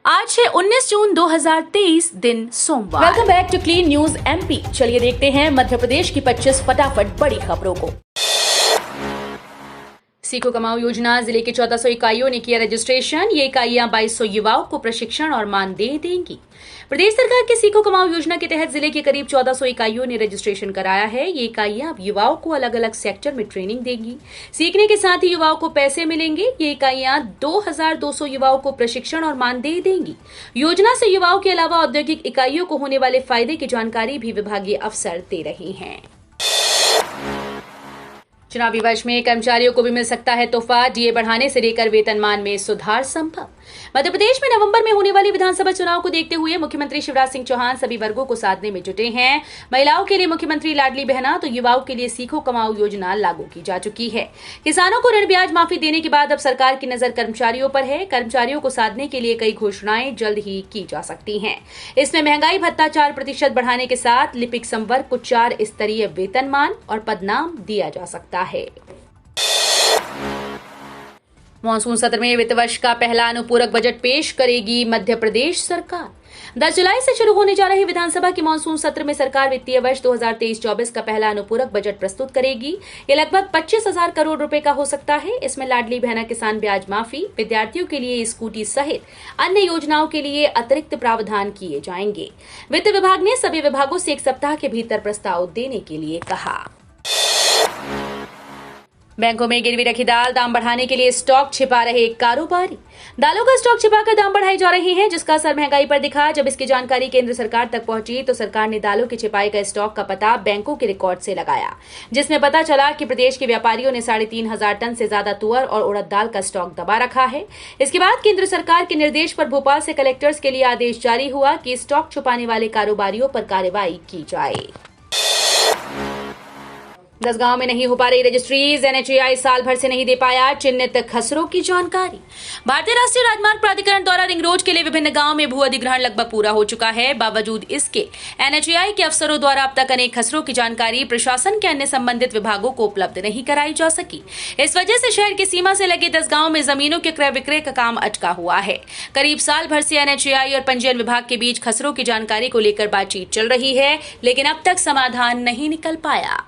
आज है 19 जून 2023 दिन सोमवार। Welcome back to clean news MP. चलिए देखते हैं मध्य प्रदेश की 25 फटाफट बड़ी खबरों को। सीखो कमाओ योजना जिले के 1400 इकाइयों ने किया रजिस्ट्रेशन। ये इकाइयां 2200 युवाओं को प्रशिक्षण और मानदेय देंगी। प्रदेश सरकार के सीखो कमाओ योजना के तहत जिले के करीब 1400 इकाइयों ने रजिस्ट्रेशन कराया है। ये इकाइयां अब युवाओं को अलग अलग सेक्टर में ट्रेनिंग देंगी। सीखने के साथ ही युवाओं को पैसे मिलेंगे। ये इकाइयां 2200 युवाओं को प्रशिक्षण और मानदेय देंगी। योजना से युवाओं के अलावा औद्योगिक इकाइयों को होने वाले फायदे की जानकारी भी विभागीय अफसर दे रहे हैं। चुनावी वर्ष में कर्मचारियों को भी मिल सकता है तोहफा। डीए बढ़ाने से लेकर वेतनमान में सुधार संभव। मध्य प्रदेश में नवंबर में होने वाली विधानसभा चुनाव को देखते हुए मुख्यमंत्री शिवराज सिंह चौहान सभी वर्गों को साधने में जुटे हैं। महिलाओं के लिए मुख्यमंत्री लाडली बहना तो युवाओं के लिए सीखो कमाओ योजना लागू की जा चुकी है। किसानों को ऋण ब्याज माफी देने के बाद अब सरकार की नजर कर्मचारियों पर है। कर्मचारियों को साधने के लिए कई घोषणाएं जल्द ही की जा सकती हैं। इसमें महंगाई भत्ता 4% बढ़ाने के साथ लिपिक संवर्ग को 4 स्तरीय वेतनमान और पदनाम दिया जा सकता है। मॉनसून सत्र में वित्त वर्ष का पहला अनुपूरक बजट पेश करेगी मध्य प्रदेश सरकार। 10 जुलाई से शुरू होने जा रहे विधानसभा के मॉनसून सत्र में सरकार वित्तीय वर्ष 2023-24 का पहला अनुपूरक बजट प्रस्तुत करेगी। ये लगभग 25,000 करोड़ रुपए का हो सकता है। इसमें लाडली बहना किसान ब्याज माफी, विद्यार्थियों के लिए स्कूटी सहित अन्य योजनाओं के लिए अतिरिक्त प्रावधान किए जाएंगे। वित्त विभाग ने सभी विभागों से 1 सप्ताह के भीतर प्रस्ताव देने के लिए कहा। बैंकों में गिरवी रखी दाल दाम बढ़ाने के लिए स्टॉक छिपा रहे कारोबारी। दालों का स्टॉक छिपाकर दाम बढ़ाए जा रहे हैं, जिसका असर महंगाई पर दिखा। जब इसकी जानकारी केंद्र सरकार तक पहुंची तो सरकार ने दालों के छिपाए गए स्टॉक का पता बैंकों के रिकॉर्ड से लगाया, जिसमें पता चला कि प्रदेश के व्यापारियों ने 3,500 टन से ज्यादा तुअर और उड़द दाल का स्टॉक दबा रखा है। इसके बाद केंद्र सरकार के निर्देश पर भोपाल से कलेक्टर्स के लिए आदेश जारी हुआ कि स्टॉक छुपाने वाले कारोबारियों पर कार्रवाई की जाए। 10 गांव में नहीं हो पा रही रजिस्ट्रीज। एनएचएआई साल भर से नहीं दे पाया चिन्हित खसरों की जानकारी। भारतीय राष्ट्रीय राजमार्ग प्राधिकरण द्वारा रिंग रोड के लिए विभिन्न गांवों में भू अधिग्रहण लगभग पूरा हो चुका है। बावजूद इसके एनएचएआई के अफसरों द्वारा अब तक अनेक खसरों की जानकारी प्रशासन के अन्य संबंधित विभागों को उपलब्ध नहीं कराई जा सकी। इस वजह से शहर की सीमा से लगे 10 गाँव में जमीनों के क्रय विक्रय का काम अटका हुआ है। करीब साल भर से एनएचएआई और पंजीयन विभाग के बीच खसरों की जानकारी को लेकर बातचीत चल रही है, लेकिन अब तक समाधान नहीं निकल पाया।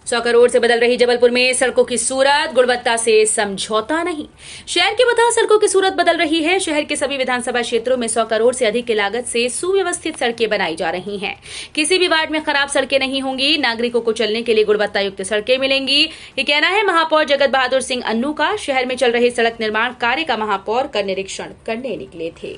100 करोड़ से बदल रही जबलपुर में सड़कों की सूरत, गुणवत्ता से समझौता नहीं। शहर की बता सड़कों की सूरत बदल रही है। शहर के सभी विधानसभा क्षेत्रों में 100 करोड़ से अधिक की लागत से सुव्यवस्थित सड़कें बनाई जा रही हैं। किसी भी वार्ड में खराब सड़कें नहीं होंगी। नागरिकों को चलने के लिए गुणवत्ता युक्त सड़कें मिलेंगी। ये कहना है महापौर जगत बहादुर सिंह अन्नू का। शहर में चल रहे सड़क निर्माण कार्य का महापौर का निरीक्षण करने निकले थे।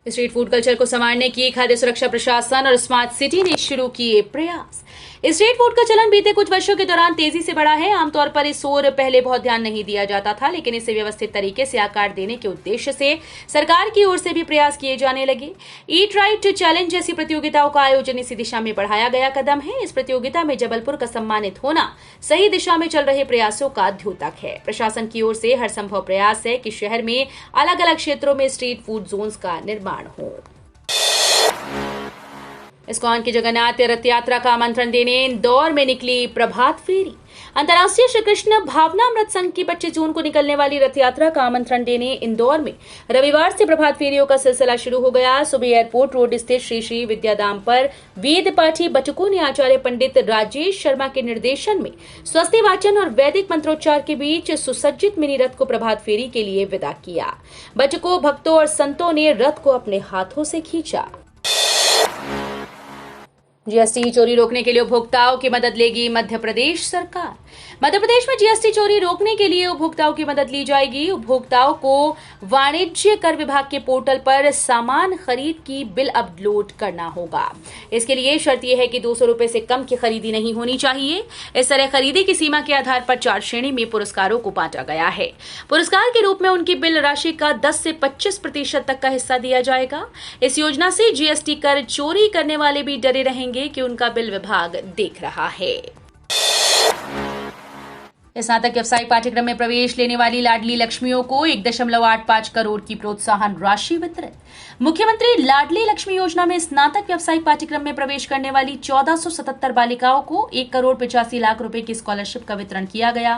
स्ट्रीट फूड कल्चर को संवारने की खाद्य सुरक्षा प्रशासन और स्मार्ट सिटी ने शुरू किए प्रयास। स्ट्रीट फूड का चलन बीते कुछ वर्षों के दौरान तेजी से बढ़ा है। आमतौर पर इस ओर पहले बहुत ध्यान नहीं दिया जाता था, लेकिन इसे व्यवस्थित तरीके से आकार देने के उद्देश्य से सरकार की ओर से भी प्रयास किए जाने लगे। ईट राइट चैलेंज जैसी प्रतियोगिताओं का आयोजन इसी दिशा में बढ़ाया गया कदम है। इस प्रतियोगिता में जबलपुर का सम्मानित होना सही दिशा में चल रहे प्रयासों का द्योतक है। प्रशासन की ओर से हर संभव प्रयास है कि शहर में अलग अलग क्षेत्रों में स्ट्रीट फूड जोन्स का निर्माण हो। इस्कॉन की जगन्नाथ रथ यात्रा का आमंत्रण देने इंदौर में निकली प्रभात फेरी। अंतर्राष्ट्रीय श्री कृष्ण भावनामृत संघ की 25 जून को निकलने वाली रथ यात्रा का आमंत्रण देने इंदौर में रविवार से प्रभात फेरियों का सिलसिला शुरू हो गया। सुबह एयरपोर्ट रोड स्थित श्री श्री विद्याधाम पर वेद पाठी बचकों ने आचार्य पंडित राजेश शर्मा के निर्देशन में स्वस्ति वाचन और वैदिक मंत्रोच्चार के बीच सुसज्जित मिनी रथ को प्रभात फेरी के लिए विदा किया। बचकों, भक्तों और संतों ने रथ को अपने हाथों से खींचा। जीएसटी चोरी रोकने के लिए उपभोक्ताओं की मदद लेगी मध्य प्रदेश सरकार। मध्य प्रदेश में जीएसटी चोरी रोकने के लिए उपभोक्ताओं की मदद ली जाएगी। उपभोक्ताओं को वाणिज्य कर विभाग के पोर्टल पर सामान खरीद की बिल अपलोड करना होगा। इसके लिए शर्त यह है कि 200 रुपए से कम की खरीदी नहीं होनी चाहिए। इस तरह खरीदी की सीमा के आधार पर 4 श्रेणी में पुरस्कारों को बांटा गया है। पुरस्कार के रूप में उनकी बिल राशि का 10 से 25% तक का हिस्सा दिया जाएगा। इस योजना से जीएसटी कर चोरी करने वाले भी डरे रहेंगे कि उनका बिल विभाग देख रहा है। स्नातक व्यावसायिक पाठ्यक्रम में प्रवेश लेने वाली लाडली लक्ष्मियों को 1.85 करोड़ की प्रोत्साहन राशि वितरित। मुख्यमंत्री लाडली लक्ष्मी योजना में स्नातक व्यावसायिक पाठ्यक्रम में प्रवेश करने वाली 1477 बालिकाओं को 1,85,00,000 रुपए की स्कॉलरशिप का वितरण किया गया।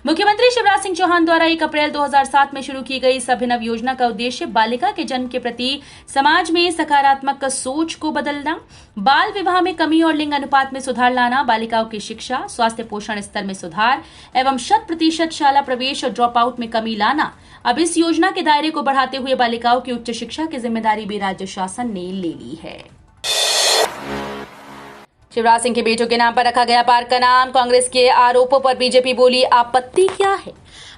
मुख्यमंत्री शिवराज सिंह चौहान द्वारा 1 अप्रैल 2007 में शुरू की गई इस अभिनव योजना का उद्देश्य बालिका के जन्म के प्रति समाज में सकारात्मक सोच को बदलना, बाल विवाह में कमी और लिंग अनुपात में सुधार लाना, बालिकाओं की शिक्षा, स्वास्थ्य पोषण स्तर में सुधार एवं 100% शाला प्रवेश और ड्रॉप आउट में कमी लाना। अब इस योजना के दायरे को बढ़ाते हुए बालिकाओं की उच्च शिक्षा की जिम्मेदारी भी राज्य शासन ने ले ली है। शिवराज सिंह के बेटों के नाम पर रखा गया पार्क का नाम, कांग्रेस के आरोपों पर बीजेपी बोली आपत्ति क्या है।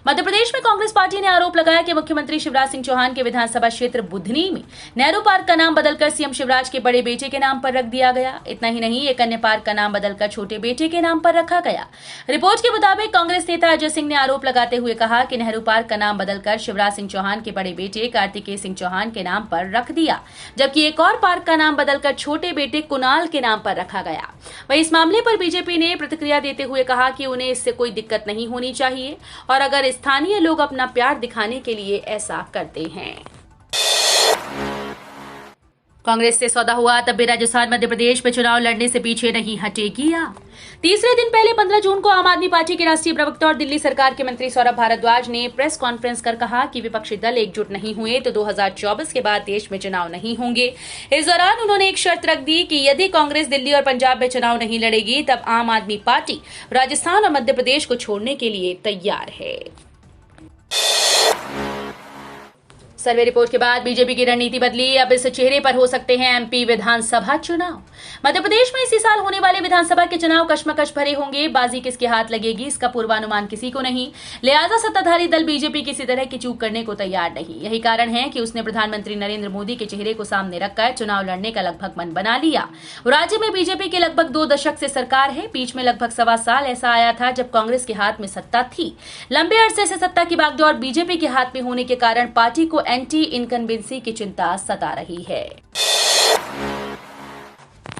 मध्य प्रदेश में कांग्रेस पार्टी ने आरोप लगाया कि मुख्यमंत्री शिवराज सिंह चौहान के विधानसभा क्षेत्र बुधनी में नेहरू पार्क का नाम बदलकर सीएम शिवराज के बड़े बेटे के नाम पर रख दिया गया। इतना ही नहीं, एक अन्य पार्क का नाम बदलकर छोटे बेटे के नाम पर रखा गया। रिपोर्ट के मुताबिक कांग्रेस नेता अजय सिंह ने आरोप लगाते हुए कहा कि नेहरू पार्क का नाम बदलकर शिवराज सिंह चौहान के बड़े बेटे कार्तिकेय सिंह चौहान के नाम पर रख दिया, जबकि एक और पार्क का नाम बदलकर छोटे बेटे कुणाल के नाम पर रखा गया। वहीं इस मामले पर बीजेपी ने प्रतिक्रिया देते हुए कहा कि उन्हें इससे कोई दिक्कत नहीं होनी चाहिए और अगर स्थानीय लोग अपना प्यार दिखाने के लिए ऐसा करते हैं। कांग्रेस से सौदा हुआ तब भी राजस्थान मध्य प्रदेश में चुनाव लड़ने से पीछे नहीं हटेगी। तीसरे दिन पहले 15 जून को आम आदमी पार्टी के राष्ट्रीय प्रवक्ता और दिल्ली सरकार के मंत्री सौरभ भारद्वाज ने प्रेस कॉन्फ्रेंस कर कहा कि विपक्षी दल एकजुट नहीं हुए तो 2024 के बाद देश में चुनाव नहीं होंगे। इस दौरान उन्होंने एक शर्त रख दी कि यदि कांग्रेस दिल्ली और पंजाब में चुनाव नहीं लड़ेगी तब आम आदमी पार्टी राजस्थान और मध्य प्रदेश को छोड़ने के लिए तैयार है। सर्वे रिपोर्ट के बाद बीजेपी की रणनीति बदली, अब इस चेहरे पर हो सकते हैं एमपी विधानसभा चुनाव। मध्य प्रदेश में इसी साल होने वाले विधानसभा के चुनाव कश्मकश भरे होंगे। बाजी किसके हाथ लगेगी इसका पूर्वानुमान किसी को नहीं, लिहाजा सत्ताधारी दल बीजेपी किसी तरह की चूक करने को तैयार नहीं। यही कारण है कि उसने प्रधानमंत्री नरेंद्र मोदी के चेहरे को सामने रखकर चुनाव लड़ने का लगभग मन बना लिया। राज्य में बीजेपी के लगभग 2 दशक से सरकार है। बीच में लगभग 1.25 साल ऐसा आया था जब कांग्रेस के हाथ में सत्ता थी। लंबे अरसे से सत्ता की बागडोर बीजेपी के हाथ में होने के कारण पार्टी को एंटी इनकम्बेंसी की चिंता सता रही है।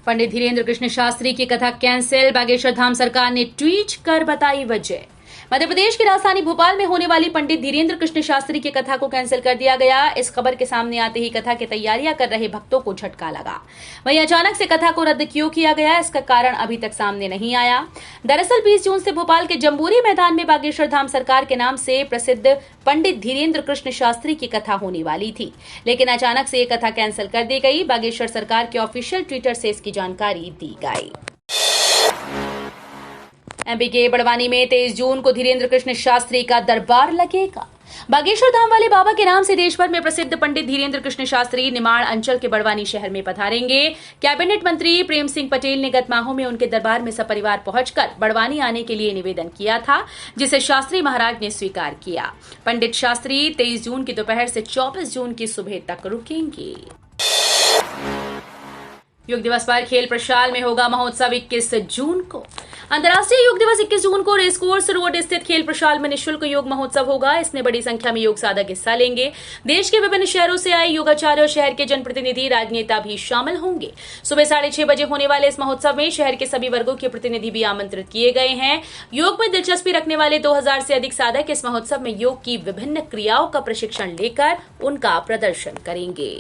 पंडित धीरेन्द्र कृष्ण शास्त्री की कथा कैंसिल, बागेश्वर धाम सरकार ने ट्वीट कर बताई वजह। मध्य प्रदेश की राजधानी भोपाल में होने वाली पंडित धीरेन्द्र कृष्ण शास्त्री की कथा को कैंसिल कर दिया गया। इस खबर के सामने आते ही कथा की तैयारियां कर रहे भक्तों को झटका लगा। वहीं अचानक से कथा को रद्द क्यों किया गया, इसका कारण अभी तक सामने नहीं आया। दरअसल 20 जून से भोपाल के जम्बूरी मैदान में बागेश्वर धाम सरकार के नाम से प्रसिद्ध पंडित धीरेन्द्र कृष्ण शास्त्री की कथा होने वाली थी, लेकिन अचानक से ये कथा कैंसिल कर दी गई। बागेश्वर सरकार के ऑफिशियल ट्विटर से इसकी जानकारी दी गई। एमपी के बड़वानी में 23 जून को धीरेन्द्र कृष्ण शास्त्री का दरबार लगेगा। बागेश्वर धाम वाले बाबा के नाम से देश भर में प्रसिद्ध पंडित धीरेन्द्र कृष्ण शास्त्री निमाड़ अंचल के बड़वानी शहर में पधारेंगे। कैबिनेट मंत्री प्रेम सिंह पटेल ने गत माहों में उनके दरबार में सपरिवार पहुंचकर बड़वानी आने के लिए निवेदन किया था, जिसे शास्त्री महाराज ने स्वीकार किया। पंडित शास्त्री 23 जून की दोपहर से 24 जून की सुबह तक रुकेंगे। योग दिवस पर खेल प्रशाल में होगा महोत्सव 21 जून को। अंतर्राष्ट्रीय योग दिवस 21 जून को रेसकोर्स रोड स्थित खेल प्रशाल में निःशुल्क योग महोत्सव होगा। इसमें बड़ी संख्या में योग साधक हिस्सा लेंगे। देश के विभिन्न शहरों से आए योगाचार्य और शहर के जनप्रतिनिधि, राजनेता भी शामिल होंगे। सुबह 6:30 बजे होने वाले इस महोत्सव में शहर के सभी वर्गों के प्रतिनिधि भी आमंत्रित किए गए हैं। योग में दिलचस्पी रखने वाले 2000 से अधिक साधक इस महोत्सव में योग की विभिन्न क्रियाओं का प्रशिक्षण लेकर उनका प्रदर्शन करेंगे।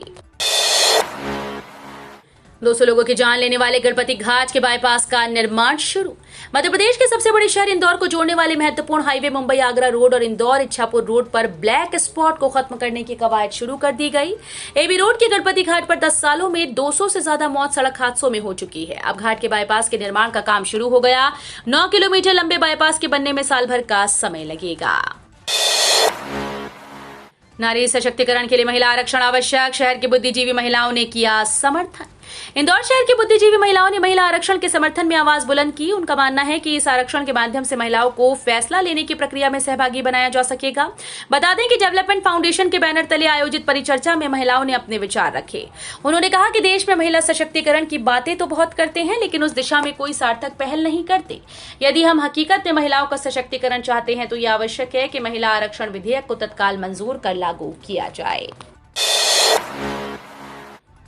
200 लोगों की जान लेने वाले गणपति घाट के बाईपास का निर्माण शुरू। मध्य प्रदेश के सबसे बड़े शहर इंदौर को जोड़ने वाले महत्वपूर्ण हाईवे मुंबई आगरा रोड और इंदौर इच्छापुर रोड पर ब्लैक स्पॉट को खत्म करने की कवायद शुरू कर दी गई। एबी रोड के गणपति घाट पर 10 सालों में 200 से ज्यादा मौत सड़क हादसों में हो चुकी है। अब घाट के बाईपास के निर्माण का काम शुरू हो गया। 9 किलोमीटर लंबे बाईपास के बनने में साल भर का समय लगेगा। नारी सशक्तिकरण के लिए महिला आरक्षण आवश्यक, शहर की बुद्धिजीवी महिलाओं ने किया समर्थन। इंदौर शहर की बुद्धिजीवी महिलाओं ने महिला आरक्षण के समर्थन में आवाज बुलंद की। उनका मानना है कि इस आरक्षण के माध्यम से महिलाओं को फैसला लेने की प्रक्रिया में सहभागी बनाया जा सकेगा। बता दें कि डेवलपमेंट फाउंडेशन के बैनर तले आयोजित परिचर्चा में महिलाओं ने अपने विचार रखे। उन्होंने कहा कि देश में महिला सशक्तिकरण की बातें तो बहुत करते हैं, लेकिन उस दिशा में कोई सार्थक पहल नहीं करते। यदि हम हकीकत में महिलाओं का सशक्तिकरण चाहते हैं तो यह आवश्यक है कि महिला आरक्षण विधेयक को तत्काल मंजूर कर लागू किया जाए।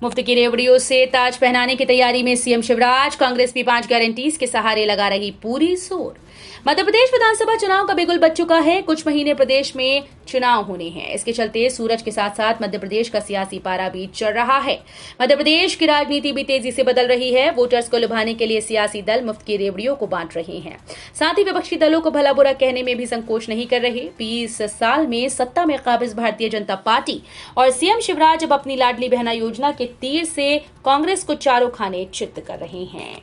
मुफ्त की रेवड़ियों से ताज पहनाने की तैयारी में सीएम शिवराज, कांग्रेस भी 5 गारंटीज के सहारे लगा रही पूरी जोर। मध्य प्रदेश विधानसभा चुनाव का बिगुल बज चुका है। कुछ महीने प्रदेश में चुनाव होने हैं। इसके चलते सूरज के साथ साथ मध्य प्रदेश का सियासी पारा भी चढ़ रहा है। मध्य प्रदेश की राजनीति भी तेजी से बदल रही है। वोटर्स को लुभाने के लिए सियासी दल मुफ्त की रेवड़ियों को बांट रहे हैं। साथ ही विपक्षी दलों को भला बुरा कहने में भी संकोच नहीं कर रहे। 20 साल में सत्ता में काबिज भारतीय जनता पार्टी और सीएम शिवराज अब अपनी लाडली बहना योजना के तीर से कांग्रेस को चारों खाने चित्त कर रहे हैं।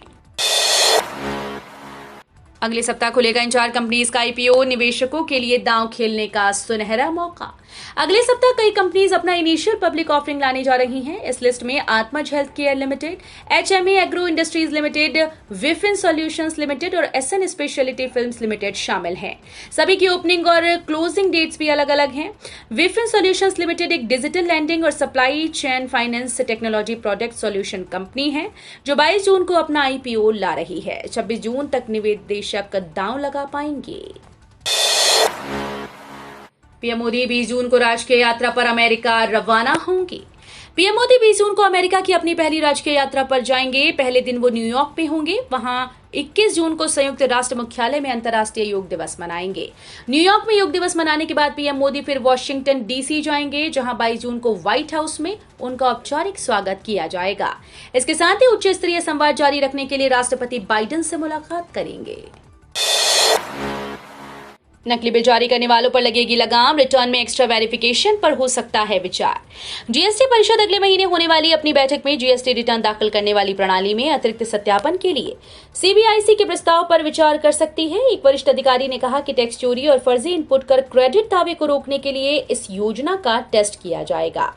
अगले सप्ताह खुलेगा इन 4 कंपनीज का आईपीओ। निवेशकों के लिए दांव खेलने का सुनहरा मौका। अगले सप्ताह कई कंपनीज अपना इनिशियल पब्लिक ऑफरिंग लाने जा रही हैं। इस लिस्ट में Atmaj health care limited, HMA agro industries limited, Vifin solutions limited और एसएन स्पेशलिटी फिल्म्स लिमिटेड शामिल हैं। सभी की ओपनिंग और क्लोजिंग डेट्स भी अलग अलग हैं। विफिन सॉल्यूशंस लिमिटेड एक डिजिटल लैंडिंग और supply chain finance technology product solution company है जो 22 जून को अपना आईपीओ ला रही है। 26 जून तक निवेशक दांव लगा पाएंगे। पीएम मोदी 20 जून को राजकीय यात्रा पर अमेरिका रवाना होंगे। पीएम मोदी 20 जून को अमेरिका की अपनी पहली राजकीय यात्रा पर जाएंगे। पहले दिन वो न्यूयॉर्क में होंगे। वहां 21 जून को संयुक्त राष्ट्र मुख्यालय में अंतर्राष्ट्रीय योग दिवस मनाएंगे। न्यूयॉर्क में योग दिवस मनाने के बाद पीएम मोदी फिर वॉशिंगटन डीसी जाएंगे, जहां 22 जून को व्हाइट हाउस में उनका औपचारिक स्वागत किया जाएगा। इसके साथ ही उच्च स्तरीय संवाद जारी रखने के लिए राष्ट्रपति बाइडेन से मुलाकात करेंगे। नकली बिल जारी करने वालों पर लगेगी लगाम। रिटर्न में एक्स्ट्रा वेरिफिकेशन पर हो सकता है विचार। जीएसटी परिषद अगले महीने होने वाली अपनी बैठक में जीएसटी रिटर्न दाखिल करने वाली प्रणाली में अतिरिक्त सत्यापन के लिए सीबीआईसी के प्रस्ताव पर विचार कर सकती है। एक वरिष्ठ अधिकारी ने कहा कि टैक्स चोरी और फर्जी इनपुट कर क्रेडिट दावे को रोकने के लिए इस योजना का टेस्ट किया जाएगा।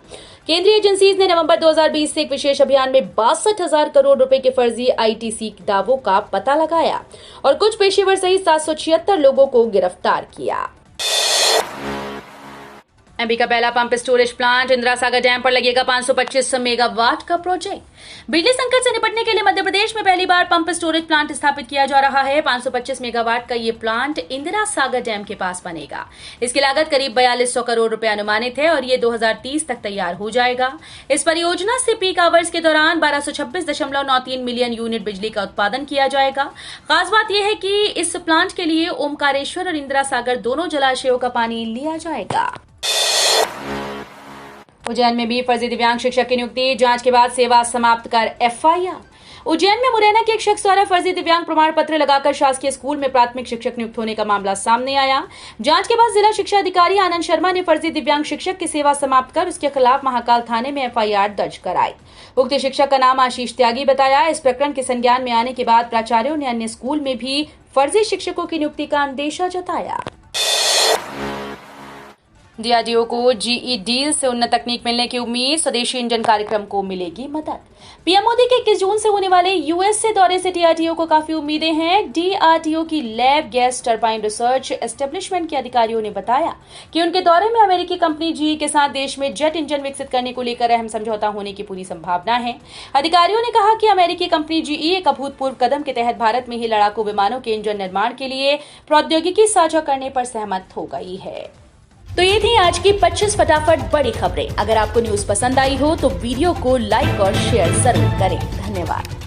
केंद्रीय एजेंसीज ने नवंबर 2020 से एक विशेष अभियान में 62,000 करोड़ रुपए के फर्जी आईटीसी दावों का पता लगाया और कुछ पेशेवर सहित 776 लोगों को गिरफ्तार किया। एमपी का पहला pump storage plant Indira Sagar dam पर लगेगा 525 मेगावाट का प्रोजेक्ट। बिजली संकट से निपटने के लिए मध्य प्रदेश में पहली बार पंप स्टोरेज प्लांट स्थापित किया जा रहा है। 525 मेगावाट का ये प्लांट इंदिरा सागर डैम के पास बनेगा। इसकी लागत करीब 4200 करोड़ रुपए अनुमानित है और ये 2030 तक तैयार हो जाएगा। इस परियोजना से पीक आवर्स के दौरान 1226.93 मिलियन यूनिट बिजली का उत्पादन किया जाएगा। खास बात यह है कि इस प्लांट के लिए ओमकारेश्वर और इंदिरा सागर दोनों जलाशयों का पानी लिया जाएगा। उज्जैन में भी फर्जी दिव्यांग शिक्षक की नियुक्ति। जांच के बाद सेवा समाप्त कर एफआईआर। उज्जैन में मुरैना के एक शख्स द्वारा फर्जी दिव्यांग प्रमाण पत्र लगाकर शासकीय स्कूल में प्राथमिक शिक्षक नियुक्त होने का मामला सामने आया। जांच के बाद जिला शिक्षा अधिकारी आनंद शर्मा ने फर्जी दिव्यांग शिक्षक की सेवा समाप्त कर उसके खिलाफ महाकाल थाने में एफआईआर दर्ज कराई। उक्त शिक्षक का नाम आशीष त्यागी बताया। इस प्रकरण के संज्ञान में आने के बाद प्राचार्यों ने अन्य स्कूल में भी फर्जी शिक्षकों की नियुक्ति का अंदेशा जताया। डीआरडीओ को जीई डील से उन्नत तकनीक मिलने की उम्मीद। स्वदेशी इंजन कार्यक्रम को मिलेगी मदद। पीएम मोदी के 21 जून से होने वाले यूएसए दौरे से डीआरडीओ को काफी उम्मीदें हैं। डीआरडीओ की lab gas turbine research establishment के अधिकारियों ने बताया कि उनके दौरे में अमेरिकी कंपनी जीई के साथ देश में जेट इंजन विकसित करने को लेकर अहम समझौता होने की पूरी संभावना है। अधिकारियों ने कहा कि अमेरिकी कंपनी जीई एक अभूतपूर्व कदम के तहत भारत में ही लड़ाकू विमानों के इंजन निर्माण के लिए प्रौद्योगिकी साझा करने पर सहमत हो गई है। तो ये थी आज की 25 फटाफट बड़ी खबरें। अगर आपको न्यूज पसंद आई हो तो वीडियो को लाइक और शेयर जरूर करें। धन्यवाद।